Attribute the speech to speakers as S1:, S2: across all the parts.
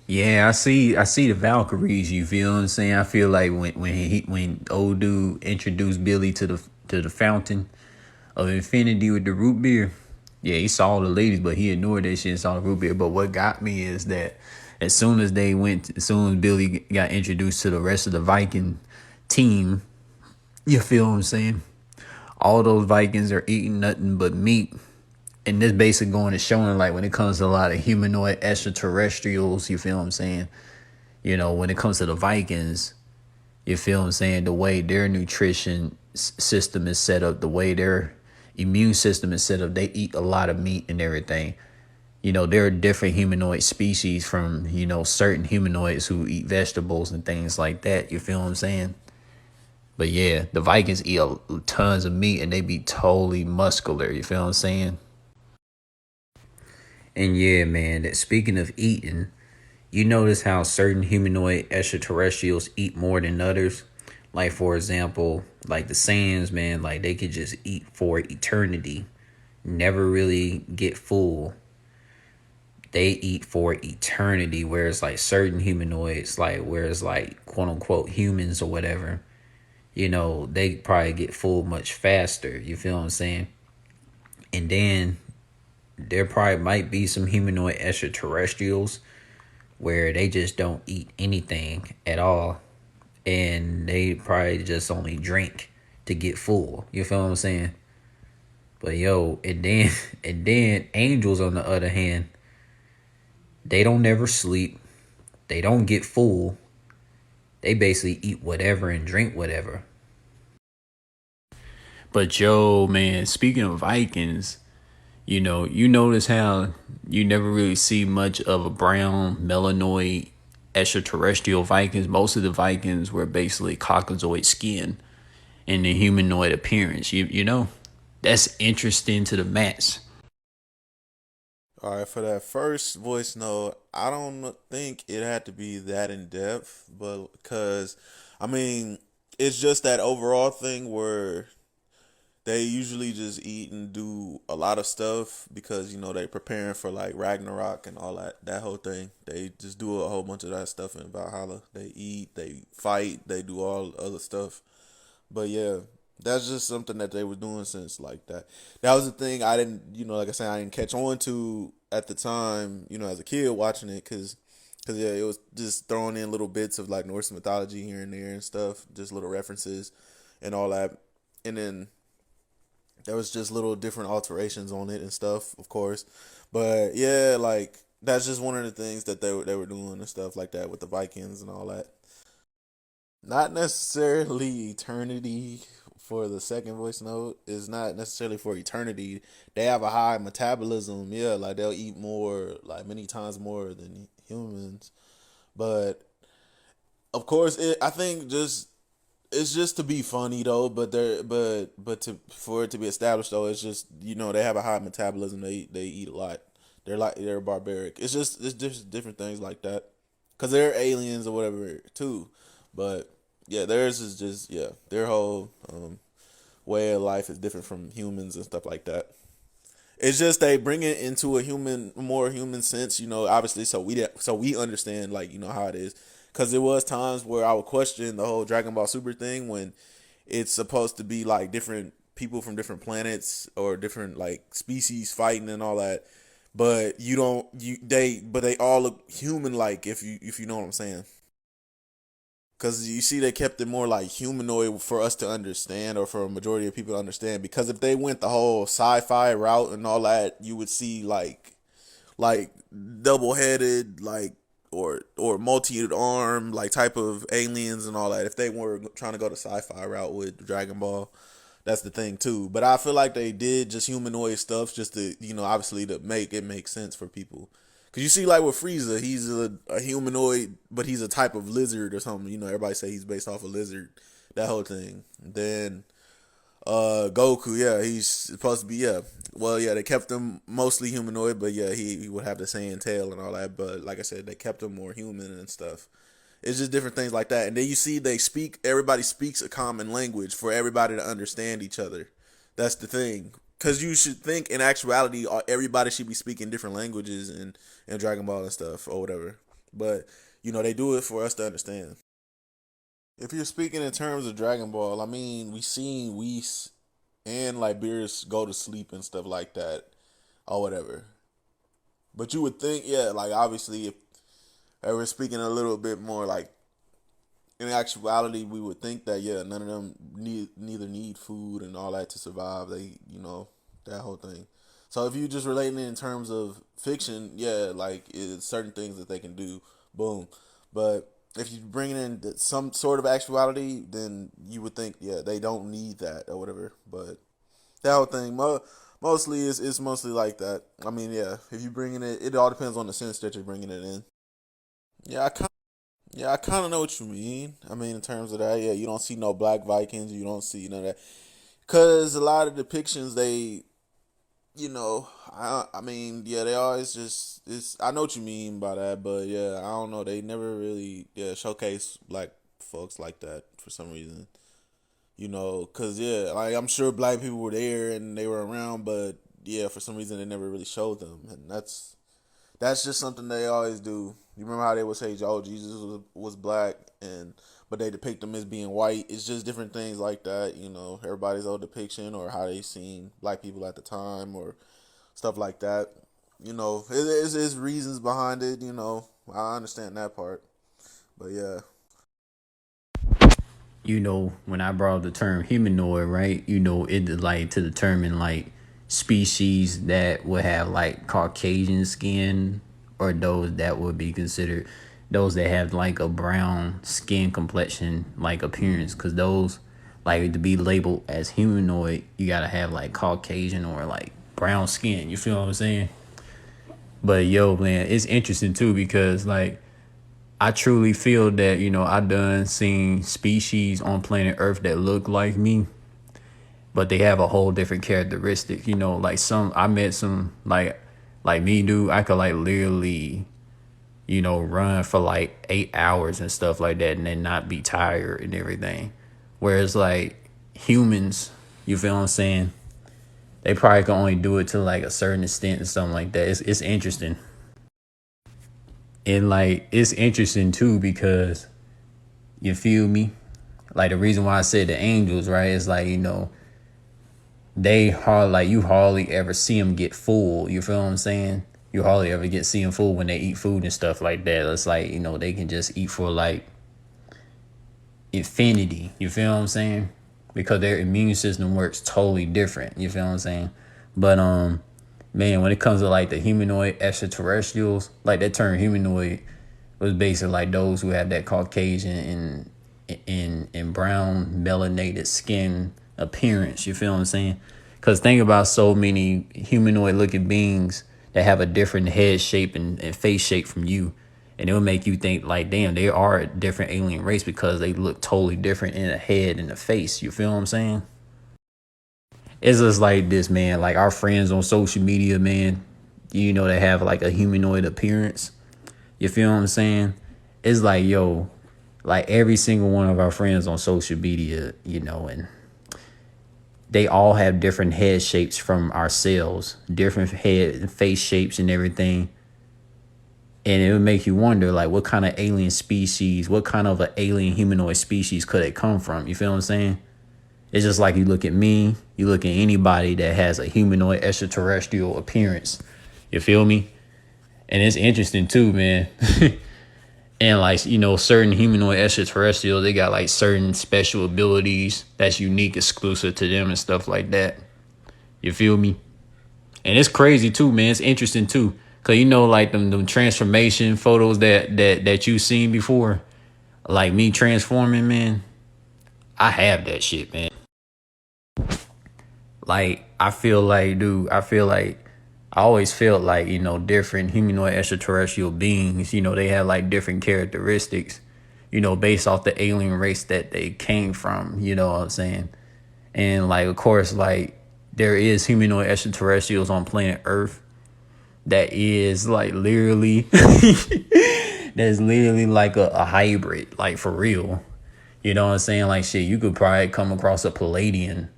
S1: Yeah, I see the Valkyries. You feel what I'm saying? I feel like when old dude introduced Billy to the fountain of infinity with the root beer. Yeah, he saw the ladies, but he ignored that shit and saw the root beer. But what got me is that as soon as Billy got introduced to the rest of the Viking team, you feel what I'm saying? All those Vikings are eating nothing but meat. And this basically going to showing like when it comes to a lot of humanoid extraterrestrials, you feel what I'm saying? You know, when it comes to the Vikings, you feel what I'm saying? The way their nutrition system is set up, the way their immune system is set up, they eat a lot of meat and everything. You know, there are different humanoid species from, you know, certain humanoids who eat vegetables and things like that. You feel what I'm saying? But yeah, the Vikings eat tons of meat and they be totally muscular. You feel what I'm saying? And yeah, man, that speaking of eating, you notice how certain humanoid extraterrestrials eat more than others? Like, for example, like the Sands, man, like they could just eat for eternity, never really get full. They eat for eternity, whereas like certain humanoids, like whereas like quote unquote humans or whatever, you know, they probably get full much faster. You feel what I'm saying? And then there probably might be some humanoid extraterrestrials where they just don't eat anything at all and they probably just only drink to get full. You feel what I'm saying? But yo, and then angels on the other hand, they don't never sleep. They don't get full. They basically eat whatever and drink whatever. But yo, man, speaking of Vikings, you know, you notice how you never really see much of a brown melanoid extraterrestrial Vikings. Most of the Vikings were basically Caucasoid skin and the humanoid appearance. You know, that's interesting to the max.
S2: All right, for that first voice note, I don't think it had to be that in depth, but because I mean, it's just that overall thing where they usually just eat and do a lot of stuff because they preparing for like Ragnarok and all that whole thing. They just do a whole bunch of that stuff in Valhalla. They eat, they fight, they do all other stuff. But yeah, that's just something that they were doing since like that. That was the thing I didn't, like I said, I didn't catch on to at the time, as a kid watching it, cause yeah, it was just throwing in little bits of like Norse mythology here and there and stuff, just little references and all that, and then there was just little different alterations on it and stuff, of course. But yeah, like that's just one of the things that they were doing and stuff like that with the Vikings and all that. Not necessarily eternity for the second voice note. Is not necessarily for eternity. They have a high metabolism. Yeah, like they'll eat more, like many times more than humans. But of course, I think just it's just to be funny though. But to for it to be established though, it's just they have a high metabolism. They eat a lot. They're barbaric. It's just different things like that. Cause they're aliens or whatever too. But yeah, theirs is just their whole way of life is different from humans and stuff like that. It's just they bring it into a more human sense, obviously, so we understand like how it is. Because there was times where I would question the whole Dragon Ball Super thing when it's supposed to be like different people from different planets or different like species fighting and all that, but you don't you they all look human like if you know what I'm saying. Because you see, they kept it more like humanoid for us to understand, or for a majority of people to understand. Because if they went the whole sci-fi route and all that, you would see like double headed, like or multi arm like type of aliens and all that. If they were trying to go the sci-fi route with Dragon Ball, that's the thing too. But I feel like they did just humanoid stuff just to obviously to make it make sense for people. Cause you see, like with Frieza, he's a humanoid, but he's a type of lizard or something. Everybody say he's based off a lizard. That whole thing. Then Goku, yeah, he's supposed to be Well, yeah, they kept him mostly humanoid, but yeah, he would have the same tail and all that. But like I said, they kept him more human and stuff. It's just different things like that. And then you see everybody speaks a common language for everybody to understand each other. That's the thing. Because you should think in actuality, everybody should be speaking different languages in Dragon Ball and stuff or whatever. But they do it for us to understand. If you're speaking in terms of Dragon Ball, I mean, we seen Whis and like Beerus go to sleep and stuff like that, or whatever. But you would think, yeah, like obviously, if we're speaking a little bit more like in actuality, we would think that yeah, none of them neither need food and all that to survive. They, that whole thing. So if you just relating it in terms of fiction, yeah, like it's certain things that they can do, boom. But if you bring in some sort of actuality, then you would think, yeah, they don't need that or whatever. But that whole thing, mostly is mostly like that. I mean, yeah, if you bring in it all depends on the sense that you're bringing it in. Yeah, I kind of know what you mean. I mean, in terms of that, yeah, you don't see no black Vikings, you don't see none of that, because a lot of depictions I mean, yeah, they always just it's. I know what you mean by that, but yeah, I don't know. They never really showcase black folks like that for some reason. Cause yeah, like I'm sure black people were there and they were around, but yeah, for some reason they never really showed them, and that's just something they always do. You remember how they would say, "Oh, Jesus was black," and but they depict him as being white. It's just different things like that. Everybody's old depiction or how they seen black people at the time or stuff like that. It's reasons behind it. I understand that part, but yeah.
S1: When I brought up the term humanoid, right? It like to determine like species that would have like Caucasian skin, or those that would be considered those that have like a brown skin complexion like appearance, because those, like, to be labeled as humanoid, you gotta have like Caucasian or like brown skin. You feel what I'm saying? But yo, man, it's interesting too, because like I truly feel that, I done seen species on planet Earth that look like me, but they have a whole different characteristic. Like I met some like me, dude. I could like literally, run for like 8 hours and stuff like that, and then not be tired and everything. Whereas like humans, you feel what I'm saying? They probably can only do it to like a certain extent and something like that. It's interesting. And like it's interesting too, because you feel me? Like the reason why I said the angels, right? Is like, they hardly, like, you hardly ever see them get full. You feel what I'm saying? You hardly ever see them full when they eat food and stuff like that. It's like, they can just eat for like infinity. You feel what I'm saying? Because their immune system works totally different. You feel what I'm saying? But man, when it comes to like the humanoid extraterrestrials, like that term humanoid was basically like those who have that Caucasian and brown melanated skin appearance. You feel what I'm saying? Because think about so many humanoid looking beings that have a different head shape and face shape from you. And it will make you think like, damn, they are a different alien race because they look totally different in the head and the face. You feel what I'm saying? It's just like this, man. Like our friends on social media, man, they have like a humanoid appearance. You feel what I'm saying? It's like, yo, like every single one of our friends on social media, and they all have different head shapes from ourselves, different head and face shapes and everything. And it would make you wonder, like, what kind of alien species, what kind of an alien humanoid species could it come from? You feel what I'm saying? It's just like you look at me, you look at anybody that has a humanoid extraterrestrial appearance. You feel me? And it's interesting too, man. And like, certain humanoid extraterrestrials, they got like certain special abilities that's unique, exclusive to them and stuff like that. You feel me? And it's crazy too, man. It's interesting too. Cause like them transformation photos that you seen before, like me transforming, man. I have that shit, man. Like I feel like, dude, I always felt like, different humanoid extraterrestrial beings, they have like different characteristics, based off the alien race that they came from, you know what I'm saying? And like, of course, like there is humanoid extraterrestrials on planet Earth that is like literally, that's literally like a hybrid, like for real. You know what I'm saying? Like shit, you could probably come across a Palladian.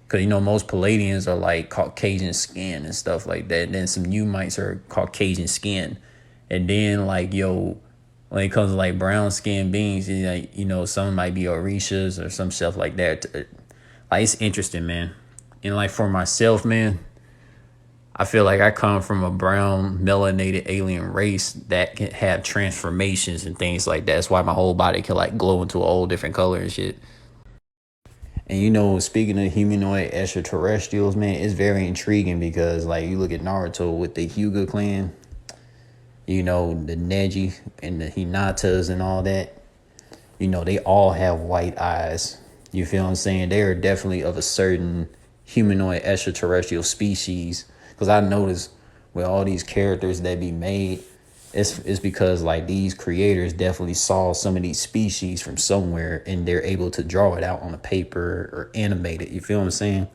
S1: Because, most Palladians are like Caucasian skin and stuff like that. And then some Umites are Caucasian skin. And then, like, yo, when it comes to like brown skinned beings, like, some might be Orishas or some stuff like that. Like, it's interesting, man. And like for myself, man, I feel like I come from a brown melanated alien race that can have transformations and things like that. That's why my whole body can like glow into a whole different color and shit. And speaking of humanoid extraterrestrials, man, it's very intriguing because like you look at Naruto with the Hyuga clan, the Neji and the Hinatas and all that, they all have white eyes. You feel what I'm saying? They are definitely of a certain humanoid extraterrestrial species. Because I noticed with all these characters that be made, it's because like these creators definitely saw some of these species from somewhere and they're able to draw it out on a paper or animate it. You feel what I'm saying?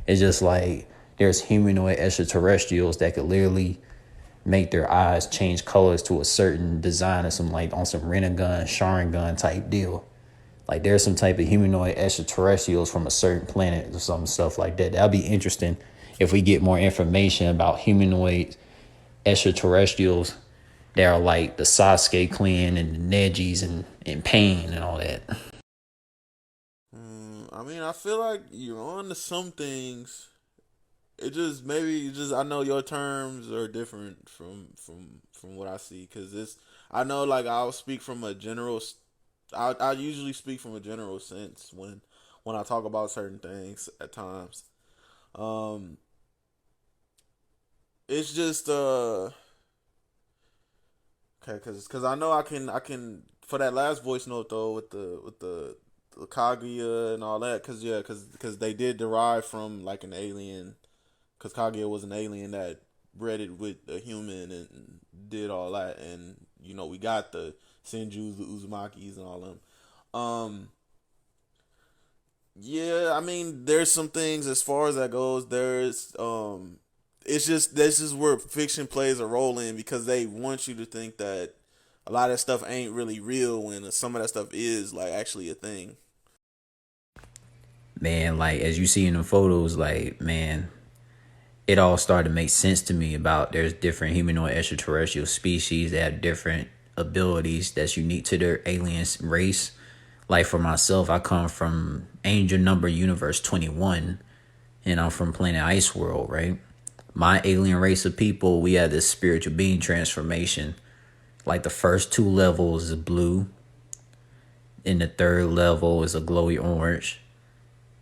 S1: It's just like there's humanoid extraterrestrials that could literally make their eyes change colors to a certain design or some like on some Rinnegan, Sharingan type deal. Like there's some type of humanoid extraterrestrials from a certain planet or some stuff like that. That'll be interesting if we get more information about humanoid extraterrestrials that are like the Sasuke clan and the Nejis and Pain and all that.
S2: I mean, I feel like you're on to some things. It just maybe just I know your terms are different from what I see because it's I know like I'll speak from a general. I usually speak from a general sense when I talk about certain things at times. Um, it's just okay because I know I can for that last voice note though with the Kaguya and all that because they did derive from like an alien because Kaguya was an alien that bred it with a human and did all that and we got the Senjus, the Uzumakis, and all them. Um, yeah, I mean, there's some things as far as that goes. It's just this is where fiction plays a role in because they want you to think that a lot of stuff ain't really real when some of that stuff is like actually a thing.
S1: Man, like as you see in the photos, like man, it all started to make sense to me about there's different humanoid extraterrestrial species that have different abilities that's unique to their alien race. Like for myself, I come from Angel Number Universe 21 and I'm from planet Ice World, right? My alien race of people, we had this spiritual being transformation. Like the first two levels is blue, and the third level is a glowy orange.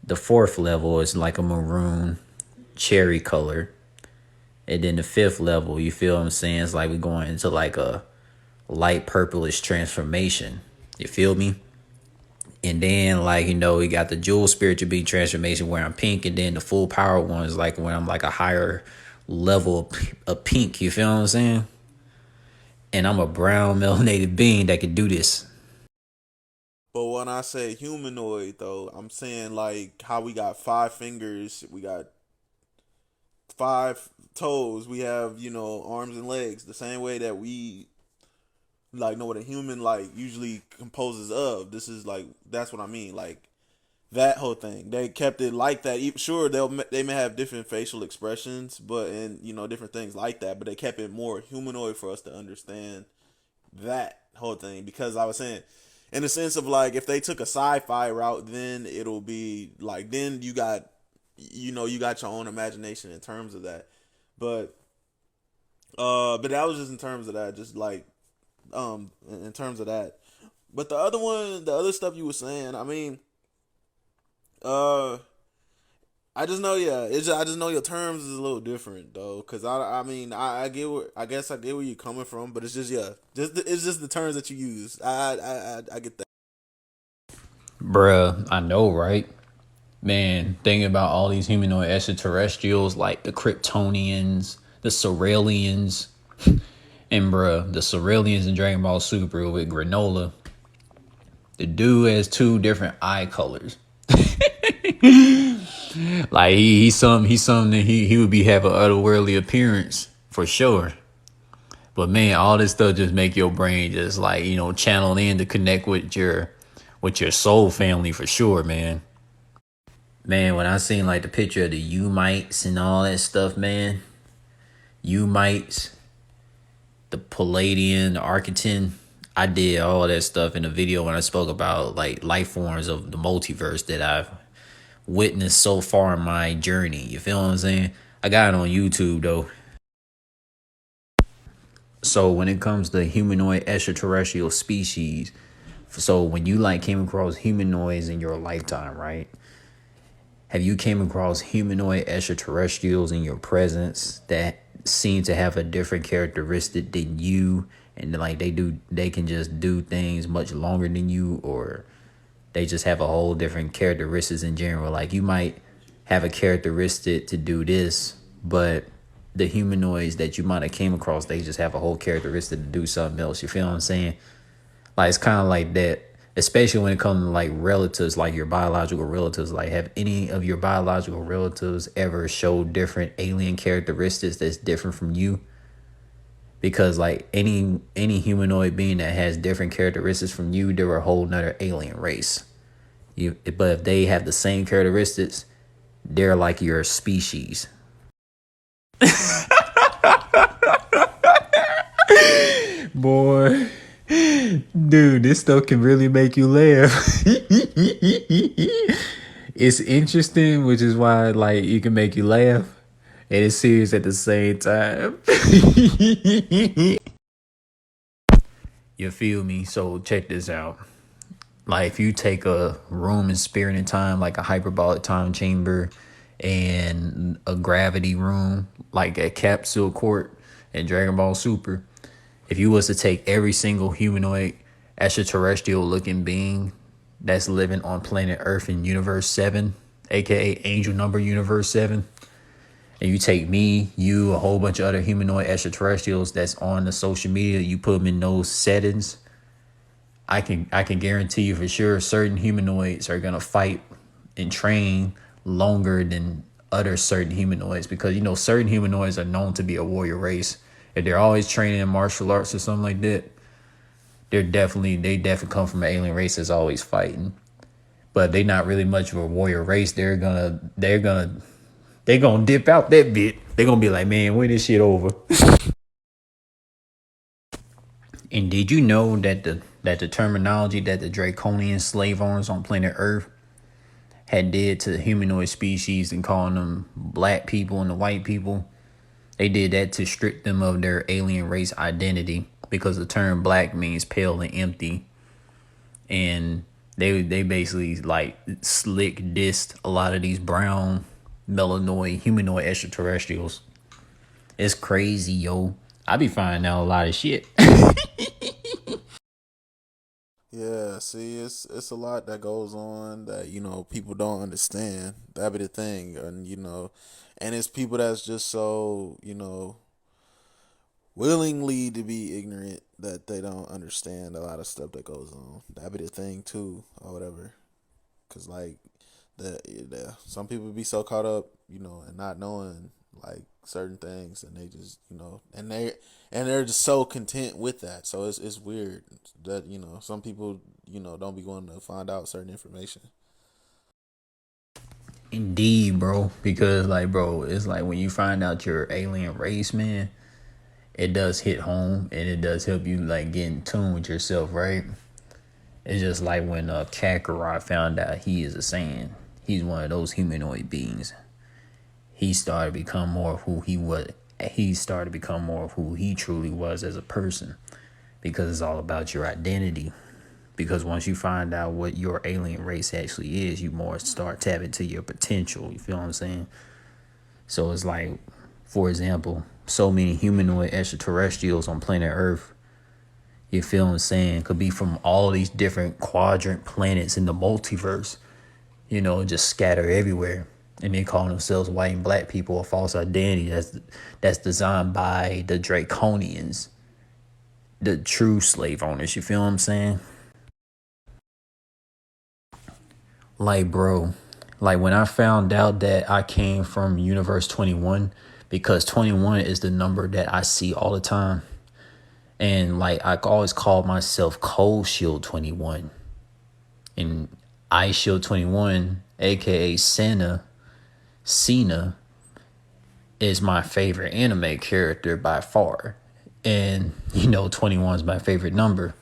S1: The fourth level is like a maroon cherry color. And then the fifth level, you feel what I'm saying? It's like we're going into like a light purplish transformation. You feel me? And then like, we got the jewel spiritual being transformation where I'm pink. And then the full power one is like when I'm like a higher level of pink. You feel what I'm saying? And I'm a brown melanated being that can do this.
S2: But when I say humanoid, though, I'm saying like how we got 5 fingers, we got 5 toes, we have arms and legs, the same way that we like know what a human like usually composes of. This is like that's what I mean, like that whole thing. They kept it like that. Sure, they may have different facial expressions, but and different things like that. But they kept it more humanoid for us to understand that whole thing because I was saying in the sense of like if they took a sci-fi route then it'll be like then you got your own imagination in terms of that but but that was just in terms of that just like in terms of that but the other stuff you were saying I mean uh I just know, yeah. I just know your terms is a little different though, cause I mean, I get I guess I get where you're coming from, but it's just, yeah, it's just the terms that you use. I get that.
S1: Bruh, I know, right? Man, thinking about all these humanoid extraterrestrials like the Kryptonians, the Cerealians, and bruh, the Cerealians in Dragon Ball Super with Granola. The dude has two different eye colors. Like he's something that he would be have an otherworldly appearance for sure. But man, all this stuff just make your brain just like, channel in to connect with your soul family for sure, man. Man, when I seen like the picture of the U-mites and all that stuff, man. U-mites, the Palladian, the Archetan. I did all that stuff in the video when I spoke about like life forms of the multiverse that I've witnessed so far in my journey. You feel what I'm saying? I got it on YouTube though. So when it comes to humanoid extraterrestrial species, so when you like came across humanoids in your lifetime, right? Have you came across humanoid extraterrestrials in your presence that seem to have a different characteristic than you, and like they can just do things much longer than you, or they just have a whole different characteristics in general? Like you might have a characteristic to do this, but the humanoids that you might have came across, they just have a whole characteristic to do something else. You feel what I'm saying? Like it's kind of like that, especially when it comes to like relatives, like your biological relatives. Like, have any of your biological relatives ever showed different alien characteristics that's different from you? Because like any humanoid being that has different characteristics from you, they're a whole nother alien race. But if they have the same characteristics, they're like your species. Boy, dude, this stuff can really make you laugh. It's interesting, which is why like it can make you laugh, and it's serious at the same time. You feel me? So check this out. Like if you take a room in spirit and time, like a hyperbolic time chamber, and a gravity room, like a capsule court in Dragon Ball Super. If you was to take every single humanoid extraterrestrial looking being that's living on planet Earth in Universe 7, aka Angel Number Universe 7, and you take me, you, a whole bunch of other humanoid extraterrestrials that's on the social media, you put them in those settings, I can guarantee you for sure certain humanoids are gonna fight and train longer than other certain humanoids, because you know certain humanoids are known to be a warrior race. If they're always training in martial arts or something like that, they definitely come from an alien race that's always fighting. But they not really much of a warrior race. They're gonna dip out that bit. They're gonna be like, man, when this shit over? And did you know that the terminology that the draconian slave owners on planet Earth had did to the humanoid species and calling them black people and the white people, they did that to strip them of their alien race identity, because the term black means pale and empty. And they basically like slick dissed a lot of these brown melanoid humanoid extraterrestrials. It's crazy, yo. I be finding out a lot of shit.
S2: Yeah, see, it's a lot that goes on that people don't understand. That be the thing, and and it's people that's just so willingly to be ignorant that they don't understand a lot of stuff that goes on. That be the thing too, or whatever. Cause like some people be so caught up, and not knowing like certain things, and they just and they're just so content with that. So it's weird that some people don't be wanting to find out certain information.
S1: Indeed, bro. Because like, bro, it's like when you find out your alien race, man, it does hit home, and it does help you like get in tune with yourself, right? It's just like when Kakarot found out he is a Saiyan. He's one of those humanoid beings. He started to become more of who he was. He started to become more of who he truly was as a person, because it's all about your identity. Because once you find out what your alien race actually is, you more start tapping to your potential. You feel what I'm saying? So it's like, for example, so many humanoid extraterrestrials on planet Earth, you feel what I'm saying, could be from all these different quadrant planets in the multiverse, just scatter everywhere. And they call themselves white and black people, a false identity that's designed by the Draconians, the true slave owners. You feel what I'm saying? Like, bro, like when I found out that I came from Universe 21, because 21 is the number that I see all the time. And like I always called myself Cold Shield 21. And Ice Shield 21, aka Cena, is my favorite anime character by far. And 21 is my favorite number.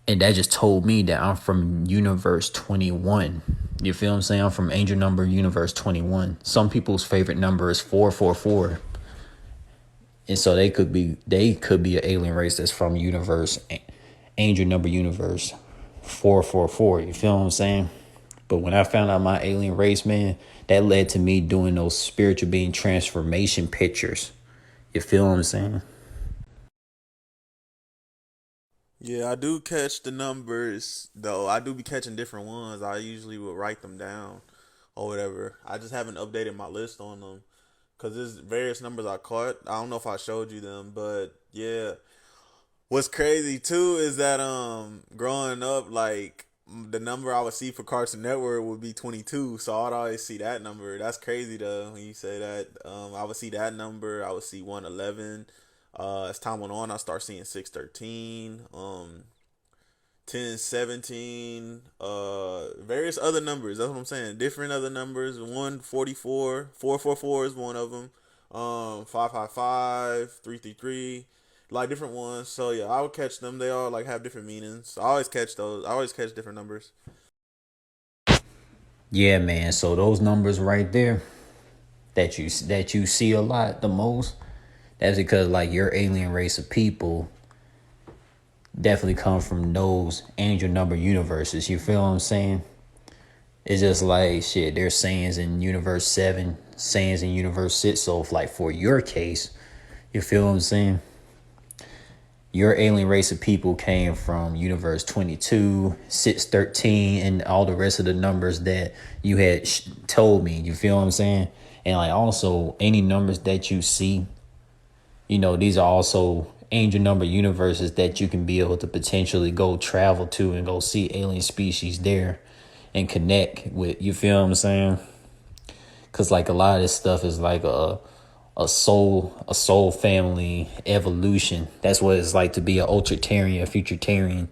S1: And that just told me that I'm from universe 21. You feel what I'm saying? I'm from angel number universe 21. Some people's favorite number is 444. And so they could be an alien race that's from universe angel number universe 444. You feel what I'm saying? But when I found out my alien race, man, that led to me doing those spiritual being transformation pictures. You feel what I'm saying?
S2: Yeah, I do catch the numbers though. I do be catching different ones. I usually would write them down or whatever. I just haven't updated my list on them because there's various numbers I caught. I don't know if I showed you them, but yeah. What's crazy too is that growing up, like the number I would see for Cartoon Network would be 22. So I'd always see that number. That's crazy though when you say that. I would see that number. I would see 111. As time went on, I start seeing 613. 1017, various other numbers. That's what I'm saying. Different other numbers. 144, 444 is one of them. 555, 333, like different ones. So yeah, I would catch them. They all like have different meanings. I always catch those. I always catch different numbers.
S1: Yeah, man. So those numbers right there that you see a lot the most, that's because like your alien race of people definitely come from those angel number universes. You feel what I'm saying? It's just like shit. There's sayings in universe 7, sayings in universe 6. So if, like for your case, you feel what I'm saying? Your alien race of people came from universe 22, 613, and all the rest of the numbers that you had told me. You feel what I'm saying? And like also any numbers that you see, these are also angel number universes that you can be able to potentially go travel to and go see alien species there and connect with. You feel what I'm saying? Because like a lot of this stuff is like a soul family evolution. That's what it's like to be an ultratarian, a futuritarian.